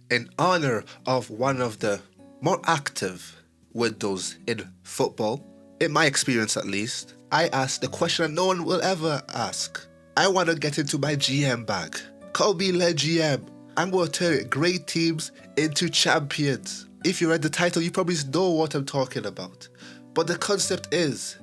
in honor of one of the more active windows in football, in my experience at least, I asked the question that no one will ever ask. I want to get into my GM bag. Call me Le GM. I'm going to turn great teams into champions. If you read the title, you probably know what I'm talking about. But the concept is,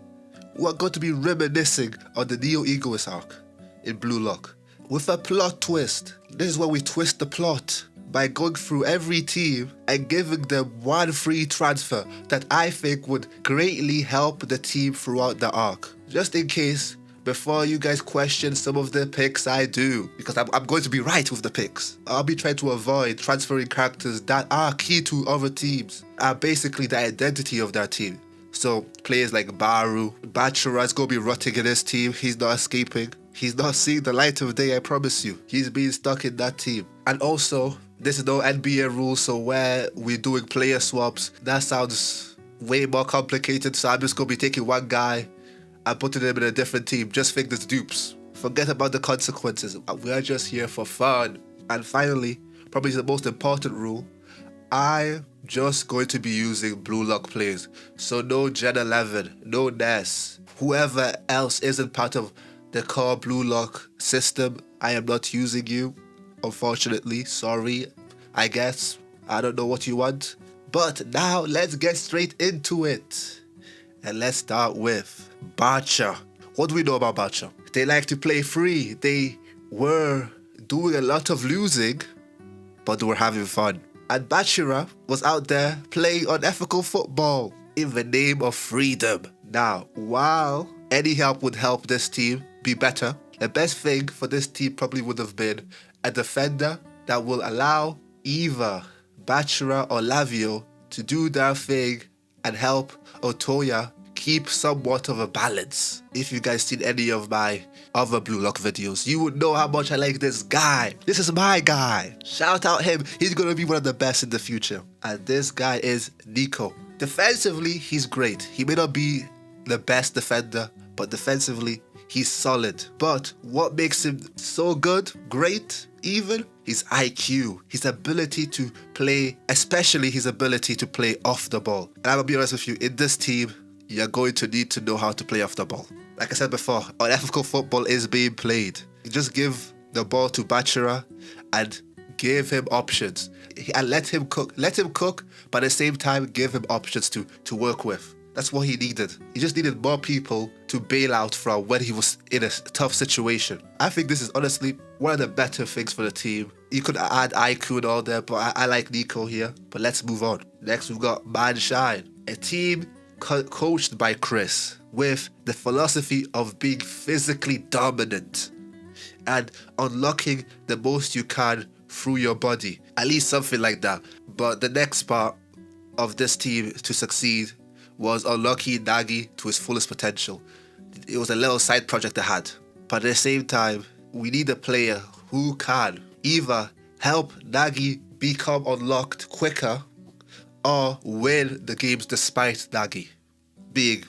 we're going to be reminiscing on the NEL egoist arc in Blue Lock with a plot twist. This is where we twist the plot by going through every team and giving them one free transfer that I think would greatly help the team throughout the arc. Just in case, before you guys question some of the picks I do, because I'm going to be right with the picks. I'll be trying to avoid transferring characters that are key to other teams, are basically the identity of that team. So players like Baru, Bachara is going to be rotting in his team. He's not escaping. He's not seeing the light of day, I promise you. He's being stuck in that team. And also, this is no NBA rule, so where we're doing player swaps, that sounds way more complicated. So I'm just going to be taking one guy and putting him in a different team. Just think there's dupes. Forget about the consequences. We are just here for fun. And finally, probably the most important rule, I'm just going to be using Blue Lock players. So no Gen 11, no Ness, whoever else isn't part of the core Blue Lock system, I am not using you. Unfortunately, sorry, I guess. I don't know what you want. But now let's get straight into it. And let's start with Bacha. What do we know about Bacha? They like to play free. They were doing a lot of losing, but they were having fun. And Bachira was out there playing unethical football in the name of freedom. Now, while any help would help this team be better, the best thing for this team probably would have been a defender that will allow either Bachira or Lavio to do their thing and help Otoya keep somewhat of a balance. If you guys seen any of my other Blue Lock videos, you would know how much I like this guy. This is my guy. Shout out him. He's going to be one of the best in the future. And this guy is Nico. Defensively, he's great. He may not be the best defender, but defensively, he's solid. But what makes him so good, great, even, his IQ, his ability to play, especially his ability to play off the ball. And I'm going to be honest with you, in this team, you're going to need to know how to play off the ball. Like I said before, unethical football is being played. You just give the ball to Bachira and give him options. And let him cook. Let him cook, but at the same time, give him options to work with. That's what he needed. He just needed more people to bail out from when he was in a tough situation. I think this is honestly one of the better things for the team. You could add IQ and all that, but I like Nico here. But let's move on. Next, we've got Manshine, a team coached by Chris with the philosophy of being physically dominant and unlocking the most you can through your body. At least something like that. But the next part of this team to succeed was unlocking Nagi to his fullest potential. It was a little side project I had. But at the same time, we need a player who can either help Nagi become unlocked quicker or win the games despite Nagi being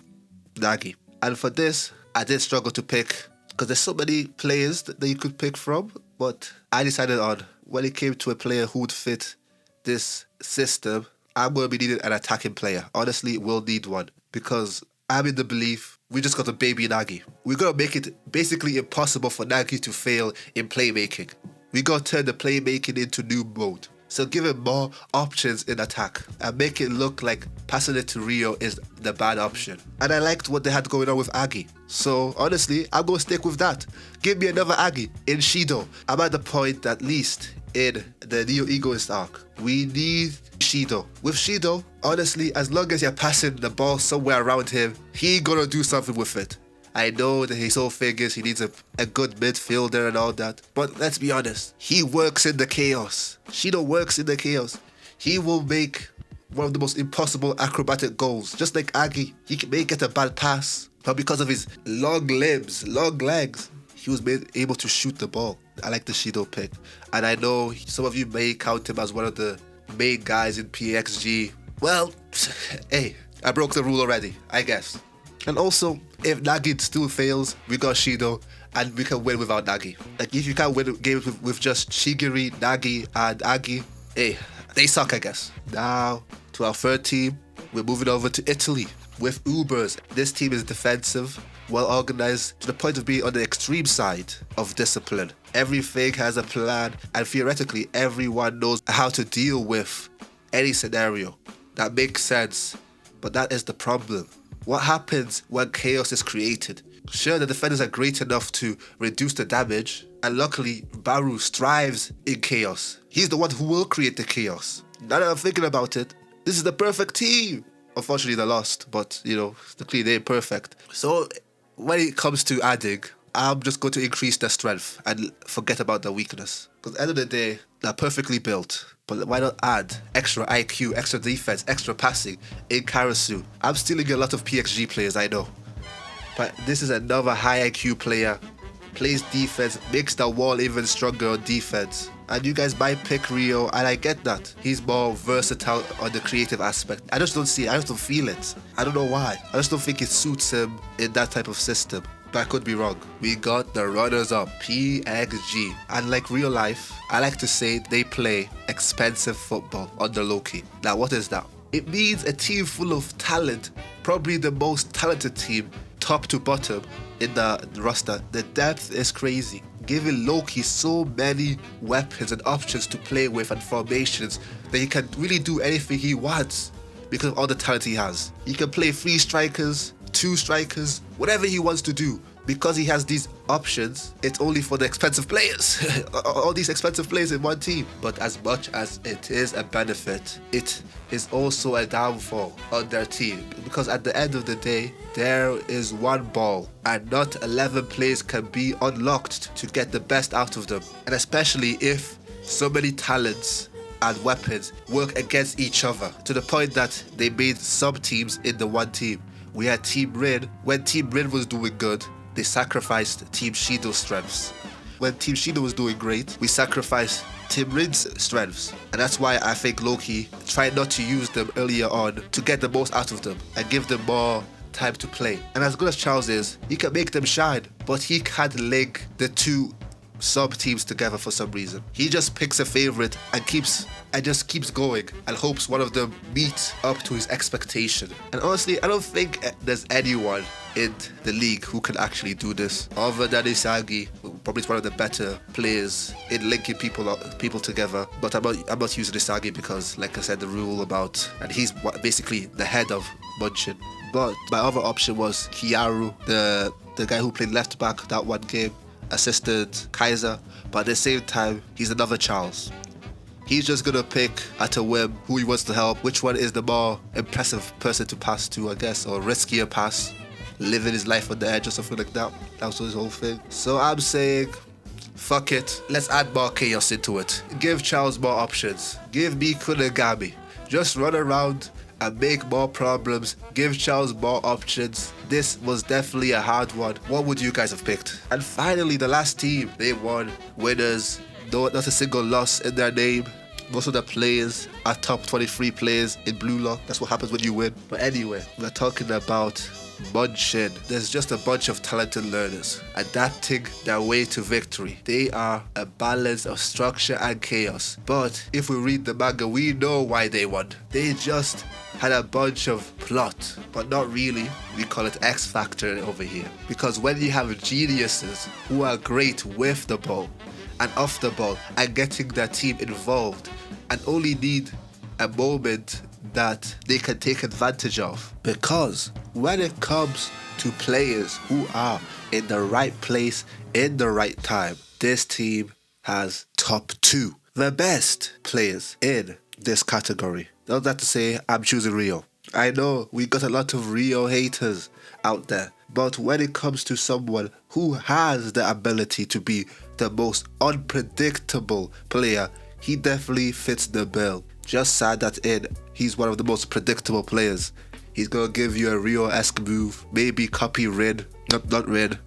Nagi. And for this, I did struggle to pick because there's so many players that you could pick from, but I decided on when it came to a player who would fit this system, I'm going to be needing an attacking player. Honestly, we'll need one because I'm in the belief we just got a baby Nagi. We're going to make it basically impossible for Nagi to fail in playmaking. We got to turn the playmaking into new mode. So give him more options in attack and make it look like passing it to Rio is the bad option. And I liked what they had going on with Agi. So honestly, I'm going to stick with that. Give me another Agi in Shido. I'm at the point, at least in the NEL egoist arc, we need Shido. With Shido, honestly, as long as you're passing the ball somewhere around him, he gonna do something with it. I know that his whole thing is he needs a good midfielder and all that. But let's be honest, he works in the chaos. Shido works in the chaos. He will make one of the most impossible acrobatic goals. Just like Agi, he may get a bad pass, but because of his long limbs, long legs, he was able to shoot the ball. I like the Shido pick. And I know some of you may count him as one of the main guys in PXG. Well, hey, I broke the rule already, I guess. And also, if Nagi still fails, we got Shido, and we can win without Nagi. Like, if you can't win games with just Shigiri, Nagi, and Agi, hey, they suck, I guess. Now, to our third team, we're moving over to Italy with Ubers. This team is defensive, well organized, to the point of being on the extreme side of discipline. Everything has a plan, and theoretically, everyone knows how to deal with any scenario. That makes sense, but that is the problem. What happens when chaos is created? Sure, the defenders are great enough to reduce the damage, and luckily, Baru strives in chaos. He's the one who will create the chaos. Now that I'm thinking about it, this is the perfect team. Unfortunately, they lost, but, clearly they're perfect. So, when it comes to adding, I'm just going to increase their strength and forget about their weakness. Because at the end of the day, they're perfectly built. But why not add extra IQ, extra defense, extra passing in Karasu? I'm stealing a lot of PXG players, I know. But this is another high IQ player. Plays defense, makes the wall even stronger on defense. And you guys might pick Rio, and I get that. He's more versatile on the creative aspect. I just don't see it. I just don't feel it. I don't know why. I just don't think it suits him in that type of system. But I could be wrong. We got the runners-up, PXG. And like real life, I like to say they play expensive football on the low-key. Now, what is that? It means a team full of talent, probably the most talented team, top to bottom, in the roster. The depth is crazy, giving Loki so many weapons and options to play with and formations that he can really do anything he wants because of all the talent he has. He can play 3 strikers, 2 strikers, whatever he wants to do. Because he has these options, it's only for the expensive players. All these expensive players in one team. But as much as it is a benefit, it is also a downfall on their team. Because at the end of the day, there is one ball, and not 11 players can be unlocked to get the best out of them. And especially if so many talents and weapons work against each other, to the point that they made sub-teams in the one team. We had Team Rin. When Team Rin was doing good, they sacrificed Team Shido's strengths. When Team Shido was doing great, we sacrificed Team Rin's strengths. And that's why I think Loki tried not to use them earlier on to get the most out of them and give them more time to play. And as good as Charles is, he can make them shine, but he can't link the two sub-teams together for some reason. He just picks a favorite and just keeps going and hopes one of them meets up to his expectation. And honestly, I don't think there's anyone in the league who can actually do this other than Isagi. Probably one of the better players in linking people together. But I'm not using Isagi because, like I said, the rule about, and he's basically the head of Munchin. But my other option was Kiaru, the guy who played left back that one game, assisted Kaiser, but at the same time, he's another Charles. He's just gonna pick at a whim who he wants to help, which one is the more impressive person to pass to, I guess, or riskier pass, living his life on the edge or something like that. That was his whole thing. So I'm saying, fuck it, let's add more chaos into it. Give Charles more options. Give me Kunigami. Just run around and make more problems. Give Charles more options. This was definitely a hard one. What would you guys have picked? And finally, the last team. They won. Winners. Not a single loss in their name. Most of the players are top 23 players in Blue Lock. That's what happens when you win. But anyway, we're talking about Munchin. There's just a bunch of talented learners adapting their way to victory. They are a balance of structure and chaos. But if we read the manga, we know why they won. They just had a bunch of plot, but not really. We call it X Factor over here. Because when you have geniuses who are great with the ball and off the ball and getting their team involved and only need a moment that they can take advantage of. Because when it comes to players who are in the right place in the right time, this team has top 2, the best players in this category. Not that to say I'm choosing Rio. I know we got a lot of Rio haters out there, but when it comes to someone who has the ability to be the most unpredictable player, he definitely fits the bill. Just sad that he's one of the most predictable players. He's gonna give you a Rio-esque move, maybe copy Rin, not Rin,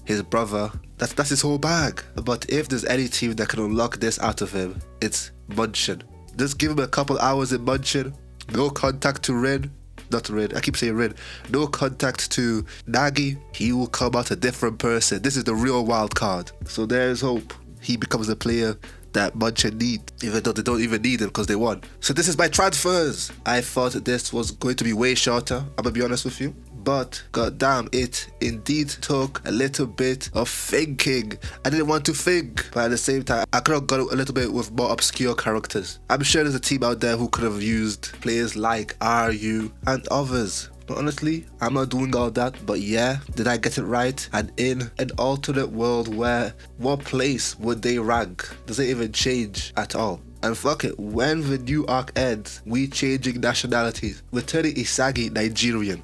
his brother. That's his whole bag. But if there's any team that can unlock this out of him, it's Munchin. Just give him a couple hours in Munchin, no contact to Rin, not Rin, I keep saying Rin, no contact to Nagi, he will come out a different person. This is the real wild card. So there's hope he becomes a player that Munchen need, even though they don't even need them because they won. So this is my transfers. I thought this was going to be way shorter, I'm gonna be honest with you. But goddamn, it indeed took a little bit of thinking. I didn't want to think, but at the same time, I could have got a little bit with more obscure characters. I'm sure there's a team out there who could have used players like RU and others. But honestly, I'm not doing all that. But yeah, did I get it right? And in an alternate world, where what place would they rank? Does it even change at all? And fuck it, when the new arc ends, we changing nationalities. We're turning Isagi Nigerian.